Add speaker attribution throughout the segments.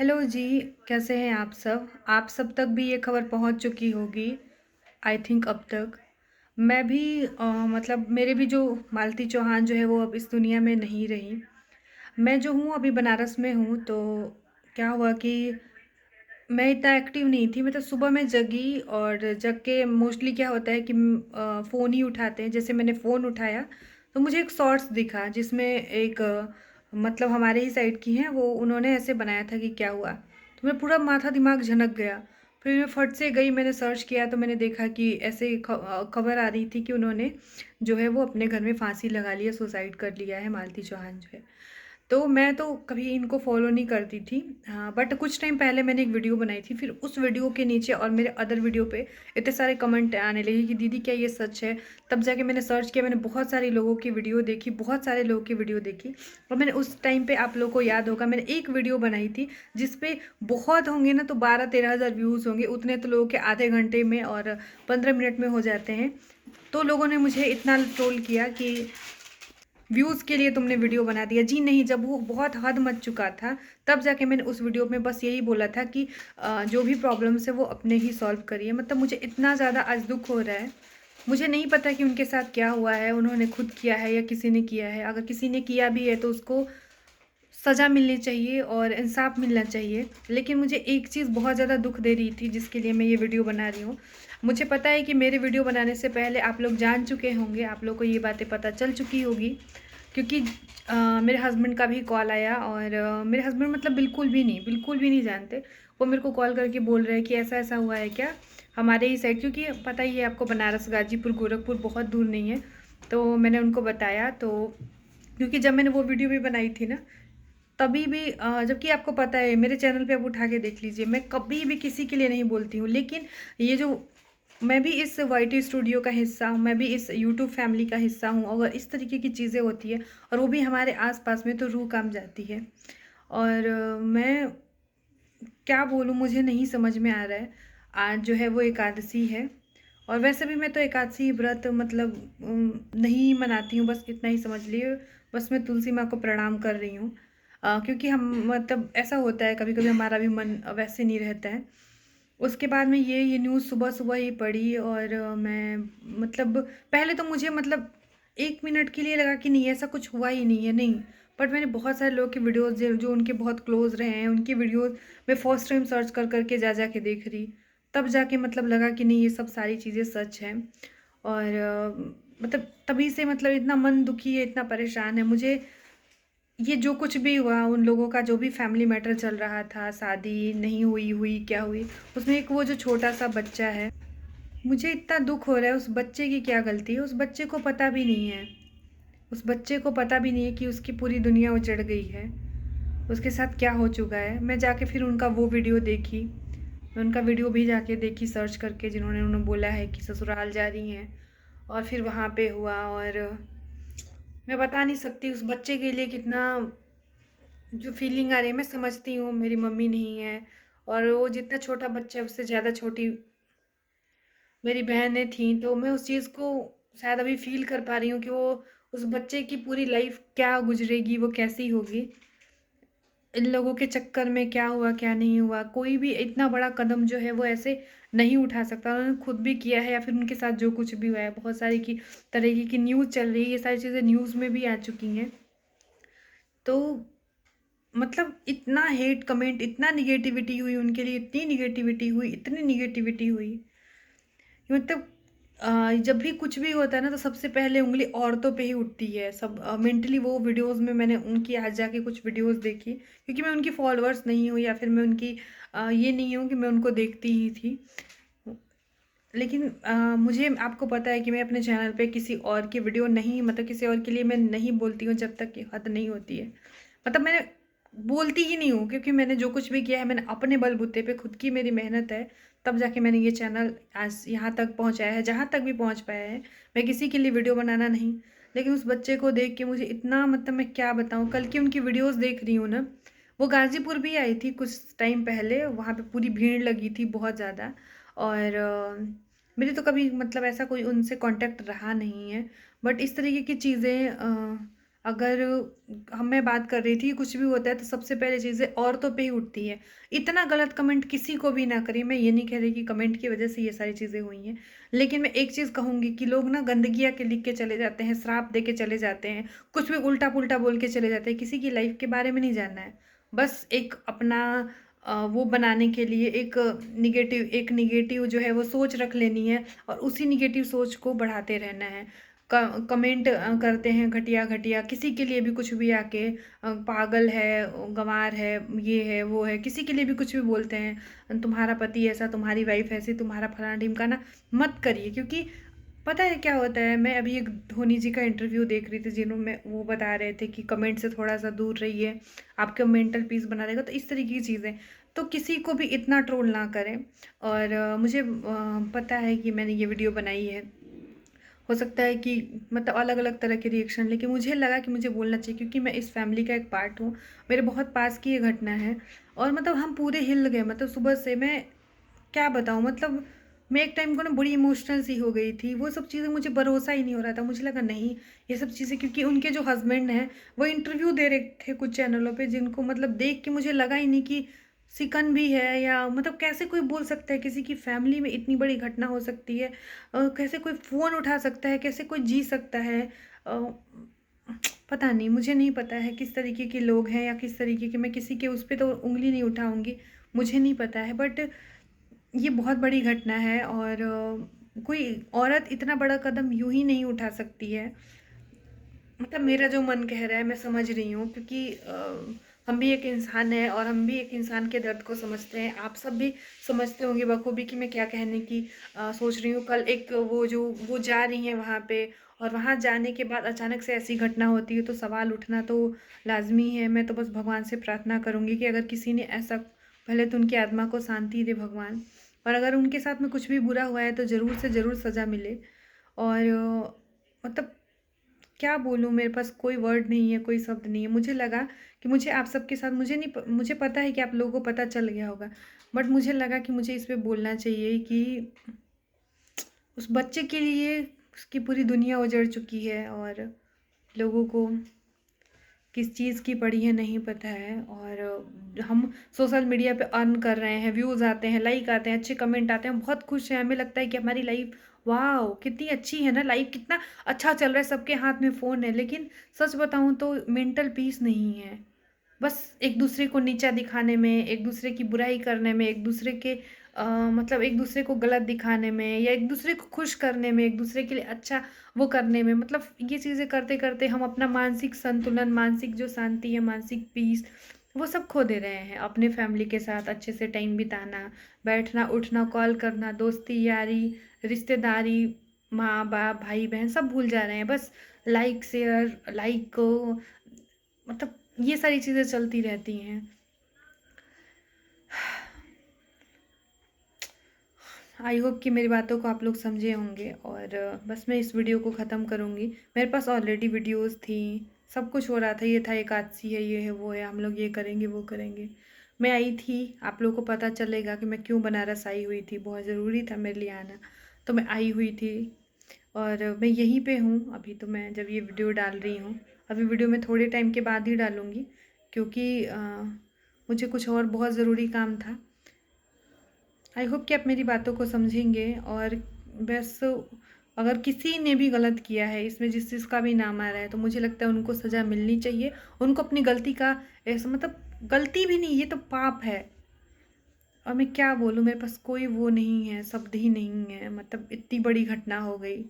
Speaker 1: Hello जी, कैसे हैं आप सब? आप सब तक भी ये खबर पहुंच चुकी होगी, आई थिंक अब तक। मैं भी मतलब मेरे भी जो मालती चौहान जो है वो अब इस दुनिया में नहीं रही। मैं जो हूँ अभी बनारस में हूँ, तो क्या हुआ कि मैं इतना एक्टिव नहीं थी। मतलब सुबह मैं जगी और जग के मोस्टली क्या होता है कि फ़ोन ही उठाते हैं। जैसे मैंने फ़ोन उठाया तो मुझे एक शॉर्ट्स दिखा जिसमें एक मतलब हमारे ही साइड की हैं वो, उन्होंने ऐसे बनाया था कि क्या हुआ, तो मेरा पूरा माथा दिमाग झनक गया। फिर मैं फट से गई, मैंने सर्च किया तो मैंने देखा कि ऐसे खबर आ रही थी कि उन्होंने जो है वो अपने घर में फांसी लगा लिया, सुसाइड कर लिया है, मालती चौहान जो है। तो मैं तो कभी इनको फ़ॉलो नहीं करती थी। हाँ, बट कुछ टाइम पहले मैंने एक वीडियो बनाई थी, फिर उस वीडियो के नीचे और मेरे अदर वीडियो पे इतने सारे कमेंट आने लगे कि दीदी क्या ये सच है? तब जाके मैंने सर्च किया, मैंने बहुत सारे लोगों की वीडियो देखी, बहुत सारे लोगों की वीडियो देखी। और मैंने उस टाइम पे, आप लोगों को याद होगा, मैंने एक वीडियो बनाई थी जिस पे बहुत होंगे ना तो 12-13 हज़ार व्यूज़ होंगे। उतने तो लोगों के आधे घंटे में और 15 मिनट में हो जाते हैं। तो लोगों ने मुझे इतना ट्रोल किया कि व्यूज़ के लिए तुमने वीडियो बना दिया। जी नहीं, जब वो बहुत हद मच चुका था, तब जाके मैंने उस वीडियो में बस यही बोला था कि जो भी प्रॉब्लम्स है वो अपने ही सॉल्व करिए। मतलब मुझे इतना ज़्यादा आज दुःख हो रहा है। मुझे नहीं पता कि उनके साथ क्या हुआ है, उन्होंने खुद किया है या किसी ने किया है। अगर किसी ने किया भी है तो उसको सज़ा मिलनी चाहिए और इंसाफ मिलना चाहिए। लेकिन मुझे एक चीज़ बहुत ज़्यादा दुःख दे रही थी, जिसके लिए मैं ये वीडियो बना रही हूँ। मुझे पता है कि मेरे वीडियो बनाने से पहले आप लोग जान चुके होंगे, आप लोग को ये बातें पता चल चुकी होगी, क्योंकि मेरे हस्बैंड का भी कॉल आया और मेरे हस्बैंड मतलब बिल्कुल भी नहीं जानते। वो मेरे को कॉल करके बोल रहे हैं कि ऐसा-ऐसा हुआ है क्या? हमारे ही साइड, क्योंकि पता ही है आपको, बनारस, गाज़ीपुर, गोरखपुर बहुत दूर नहीं है। तो मैंने उनको बताया, तो क्योंकि जब मैंने वो वीडियो भी बनाई थी ना, तभी भी जबकि आपको पता है मेरे चैनल पे आप उठा के देख लीजिए, मैं कभी भी किसी के लिए नहीं बोलती हूँ। लेकिन ये जो मैं भी इस वाईटी स्टूडियो का हिस्सा हूँ, मैं भी इस यूट्यूब फैमिली का हिस्सा हूँ, अगर इस तरीके की चीज़ें होती है और वो भी हमारे आस-पास में, तो रूह काँप जाती है। और मैं क्या बोलूँ, मुझे नहीं समझ में आ रहा है। आज जो है वो एकादशी है और वैसे भी मैं तो एकादशी व्रत मतलब नहीं मनाती हूँ, बस इतना ही समझ लिए। बस मैं तुलसी माँ को प्रणाम कर रही हूँ। क्योंकि हम मतलब ऐसा होता है कभी-कभी हमारा भी मन वैसे नहीं रहता है। उसके बाद में ये न्यूज़ सुबह-सुबह ही पढ़ी और मैं मतलब पहले तो मुझे मतलब 1 मिनट के लिए लगा कि नहीं, ऐसा कुछ हुआ ही नहीं है, नहीं। बट मैंने बहुत सारे लोगों के वीडियोज़ जो उनके बहुत क्लोज़ रहे हैं, उनकी वीडियोज़ मैं फर्स्ट टाइम सर्च कर के जा के देख रही। तब जाके मतलब लगा कि नहीं, ये सब सारी चीज़ें सच हैं। और मतलब तभी से मतलब इतना मन दुखी है, इतना परेशान है मुझे। ये जो कुछ भी हुआ, उन लोगों का जो भी फैमिली मैटर चल रहा था, शादी नहीं हुई हुई, क्या हुई, उसमें एक वो जो छोटा-सा बच्चा है, मुझे इतना दुःख हो रहा है। उस बच्चे की क्या गलती है? उस बच्चे को पता भी नहीं है। उस बच्चे को पता भी नहीं है कि उसकी पूरी दुनिया उजड़ गई है। उसके साथ क्या हो चुका है। मैं जाके फिर उनका वो वीडियो देखी। मैं उनका वीडियो भी जाके देखी सर्च करके, जिन्होंने उन्होंने बोला है कि ससुराल जा रही हैं और फिर वहाँ पे हुआ। और मैं बता नहीं सकती उस बच्चे के लिए कितना जो फीलिंग आ रही है। मैं समझती हूँ मेरी मम्मी नहीं है और वो जितना छोटा बच्चा है उससे ज़्यादा छोटी मेरी बहनें थीं, तो मैं उस चीज़ को शायद अभी फ़ील कर पा रही हूँ कि वो उस बच्चे की पूरी लाइफ़ क्या गुज़रेगी, वो कैसी होगी। इन लोगों के चक्कर में क्या हुआ, क्या नहीं हुआ, कोई भी इतना बड़ा कदम जो है वो ऐसे नहीं उठा सकता। उन्होंने खुद भी किया है या फिर उनके साथ जो कुछ भी हुआ है, बहुत सारी की तरीके की न्यूज़ चल रही है, ये सारी चीज़ें न्यूज़ में भी आ चुकी हैं। तो मतलब इतना हेट कमेंट, इतना नेगेटिविटी हुई उनके लिए, इतनी नेगेटिविटी हुई, इतनी नेगेटिविटी हुई कि मतलब जब भी कुछ भी होता है ना तो सबसे पहले उँगली औरतों पे ही उठती है। सब मेंटली वो वीडियोज़ में मैंने उनकी आज जाके कुछ वीडियोज़ देखी, क्योंकि मैं उनकी फॉलोअर्स नहीं हूँ या फिर मैं उनकी ये नहीं हूँ कि मैं उनको देखती ही थी। लेकिन मुझे, आपको पता है कि मैं अपने चैनल पे किसी और की वीडियो नहीं, मतलब किसी और के लिए मैं नहीं बोलती हूँ जब तक कि हद नहीं होती है। मतलब मैं बोलती ही नहीं हूँ, क्योंकि मैंने जो कुछ भी किया है मैंने अपने बलबूते पे, खुद की मेरी मेहनत है, तब जाके मैंने ये चैनल आज यहाँ तक पहुँचाया है, जहाँ तक भी पहुँच पाया है। मैं किसी के लिए वीडियो बनाना नहीं। लेकिन उस बच्चे को देख के मुझे इतना, मतलब मैं क्या बताऊँ, कल की उनकी वीडियोज़ देख रही हूँ ना, वो गाज़ीपुर भी आई थी कुछ टाइम पहले, वहाँ पे पूरी भीड़ लगी थी बहुत ज़्यादा। और मेरी तो कभी मतलब ऐसा कोई उनसे कांटेक्ट रहा नहीं है। बट इस तरीके की चीज़ें अगर मैं बात कर रही थी, कुछ भी होता है तो सबसे पहले चीज़ें औरतों पे ही उठती है। इतना गलत कमेंट किसी को भी ना करें, मैं ये नहीं कह रही कि कमेंट की वज़ह से ये सारी चीज़ें हुई हैं। लेकिन मैं एक चीज़ कहूँगी कि लोग ना गंदगियाँ के लिख के चले जाते हैं, श्राप दे के चले जाते हैं, कुछ भी उल्टा-पुल्टा बोल के चले जाते हैं, किसी की लाइफ़ के बारे में नहीं जानना है। बस एक अपना वो बनाने के लिए एक नेगेटिव जो है वो सोच रख लेनी है और उसी नेगेटिव सोच को बढ़ाते रहना है। कमेंट करते हैं घटिया-घटिया, किसी के लिए भी कुछ भी आके पागल है, गँवार है, ये है, वो है, किसी के लिए भी कुछ भी बोलते हैं। तुम्हारा पति ऐसा, तुम्हारी वाइफ़ ऐसी, तुम्हारा फलाना-ढिमकाना, मत करिए क्योंकि पता है क्या होता है, मैं अभी एक धोनी जी का इंटरव्यू देख रही थी जिन्होंने वो बता रहे थे कि कमेंट से थोड़ा-सा दूर रहिए, आपका मेंटल पीस बना रहेगा, तो इस तरीके की चीज़ें। तो किसी को भी इतना ट्रोल ना करें और मुझे पता है कि मैंने ये वीडियो बनाई है। हो सकता है कि मतलब अलग-अलग तरह के रिएक्शन, लेकिन मुझे लगा कि मुझे बोलना चाहिए क्योंकि मैं इस फैमिली का एक पार्ट हूँ। मेरे बहुत पास की ये घटना है और मतलब हम पूरे हिल गए, मतलब सुबह से मैं क्या बताऊँ, मतलब मैं एक टाइम को ना बड़ी इमोशनल सी हो गई थी। वो सब चीज़ें मुझे भरोसा ही नहीं हो रहा था। मुझे लगा नहीं, ये सब चीज़ें क्योंकि उनके जो हस्बैंड हैं, वो इंटरव्यू दे रहे थे कुछ चैनलों पे जिनको मतलब देख के मुझे लगा ही नहीं कि सिकन भी है या मतलब कैसे कोई बोल सकता है किसी की फैमिली में इतनी बड़ी घटना हो सकती है। कैसे कोई फ़ोन उठा सकता है, कैसे कोई जी सकता है। अ, पता नहीं, मुझे नहीं पता है किस तरीके के लोग हैं या किस तरीके के, मैं किसी के उस पे तो उँगली नहीं उठाऊँगी, मुझे नहीं पता है। बट ये बहुत बड़ी घटना है और कोई औरत इतना बड़ा कदम यूँ ही नहीं उठा सकती है। मतलब मेरा जो मन कह रहा है मैं समझ रही हूँ क्योंकि हम भी एक इंसान हैं और हम भी एक इंसान के दर्द को समझते हैं। आप सब भी समझते होंगे बखूबी कि मैं क्या कहने की सोच रही हूँ। कल एक वो जा रही हैं वहाँ पे और वहाँ जाने के बाद अचानक से ऐसी घटना होती है तो सवाल उठना तो लाज़मी है। मैं तो बस भगवान से प्रार्थना करूँगी कि अगर किसी ने ऐसा, पहले तो उनकी आत्मा को शांति दे भगवान, और अगर उनके साथ में कुछ भी बुरा हुआ है तो ज़रूर से ज़रूर सज़ा मिले। और मतलब क्या बोलूँ, मेरे पास कोई वर्ड नहीं है, कोई शब्द नहीं है। मुझे लगा कि मुझे आप सबके साथ, मुझे पता है कि आप लोगों को पता चल गया होगा, बट मुझे लगा कि मुझे इस पे बोलना चाहिए कि उस बच्चे के लिए उसकी पूरी दुनिया उजड़ चुकी है और लोगों को किस चीज़ की पड़ी है नहीं पता है। और हम सोशल मीडिया पे अर्न कर रहे हैं, व्यूज़ आते हैं, लाइक आते हैं, अच्छे कमेंट आते हैं, हम बहुत खुश हैं, हमें लगता है कि हमारी लाइफ वॉव! कितनी अच्छी है ना लाइफ, कितना अच्छा चल रहा है, सबके हाथ में फ़ोन है। लेकिन सच बताऊँ तो मेंटल पीस नहीं है। बस एक-दूसरे को नीचा दिखाने में, एक-दूसरे की बुराई करने में, एक-दूसरे के मतलब एक-दूसरे को गलत दिखाने में या एक-दूसरे को खुश करने में, एक-दूसरे के लिए अच्छा वो करने में, मतलब ये चीज़ें करते-करते हम अपना मानसिक संतुलन, मानसिक जो शांति है, मानसिक पीस, वो सब खो दे रहे हैं। अपने फैमिली के साथ अच्छे से टाइम बिताना, बैठना, उठना, कॉल करना, दोस्ती, यारी, रिश्तेदारी, माँ-बाप, भाई-बहन सब भूल जा रहे हैं। बस लाइक, शेयर, लाइक मतलब ये सारी चीज़ें चलती रहती हैं। आई होप कि मेरी बातों को आप लोग समझे होंगे और बस मैं इस वीडियो को ख़त्म करूँगी। मेरे पास ऑलरेडी वीडियोज़ थी, सब कुछ हो रहा था, ये था एकादशी है, ये है, वो है, हम लोग ये करेंगे, वो करेंगे। मैं आई थी, आप लोगों को पता चलेगा कि मैं क्यों बनारस आई हुई थी, बहुत ज़रूरी था मेरे लिए आना, तो मैं आई हुई थी और मैं यहीं पे हूँ अभी। तो मैं जब ये वीडियो डाल रही हूँ, अभी वीडियो मैं थोड़े टाइम के बाद ही डालूँगी क्योंकि मुझे कुछ और बहुत ज़रूरी काम था। आई होप कि आप मेरी बातों को समझेंगे और बस अगर किसी ने भी गलत किया है इसमें, जिस चीज़ का भी नाम आ रहा है, तो मुझे लगता है उनको सज़ा मिलनी चाहिए। उनको अपनी गलती का ऐसा मतलब गलती भी नहीं, ये तो पाप है। और मैं क्या बोलूँ, मेरे पास कोई वो नहीं है, शब्द ही नहीं है, मतलब इतनी बड़ी घटना हो गई।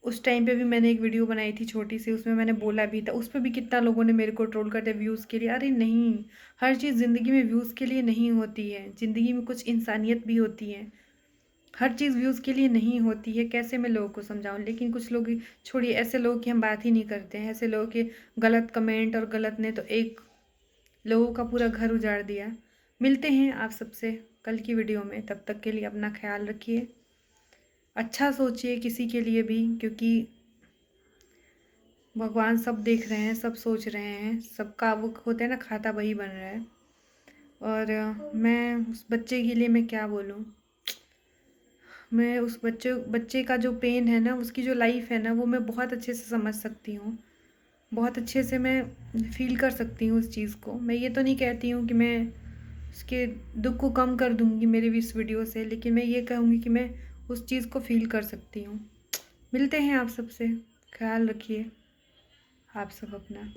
Speaker 1: उस टाइम पे भी मैंने एक वीडियो बनाई थी छोटी-सी, उसमें मैंने बोला भी था, उस पे भी कितना लोगों ने मेरे को ट्रोल कर दिया व्यूज़ के लिए। अरे नहीं, हर चीज़ ज़िंदगी में व्यूज़ के लिए नहीं होती है, ज़िंदगी में कुछ इंसानियत भी होती है। हर चीज़ व्यूज़ के लिए नहीं होती है, कैसे मैं लोगों को समझाऊँ? लेकिन कुछ लोग छोड़िए, ऐसे लोगों की हम बात ही नहीं करते हैं। ऐसे लोगों के गलत कमेंट और गलत ने तो एक लोगों का पूरा घर उजाड़ दिया। मिलते हैं आप सबसे कल की वीडियो में, तब तक के लिए अपना ख़्याल रखिए। अच्छा सोचिए किसी के लिए भी, क्योंकि भगवान सब देख रहे हैं, सब सोच रहे हैं, सबका वो होता है ना, खाता वही बन रहा है। और मैं उस बच्चे के लिए मैं क्या बोलूँ? मैं उस बच्चे बच्चे का जो पेन है ना, उसकी जो लाइफ़ है ना, वो मैं बहुत अच्छे से समझ सकती हूँ। बहुत अच्छे से मैं फ़ील कर सकती हूँ उस चीज़ को। मैं ये तो नहीं कहती हूँ कि मैं उसके दुःख को कम कर दूँगी मेरे भी इस वीडियो से, लेकिन मैं ये कहूँगी कि मैं उस चीज़ को फ़ील कर सकती हूँ। मिलते हैं आप सबसे, ख़्याल रखिए आप सब अपना।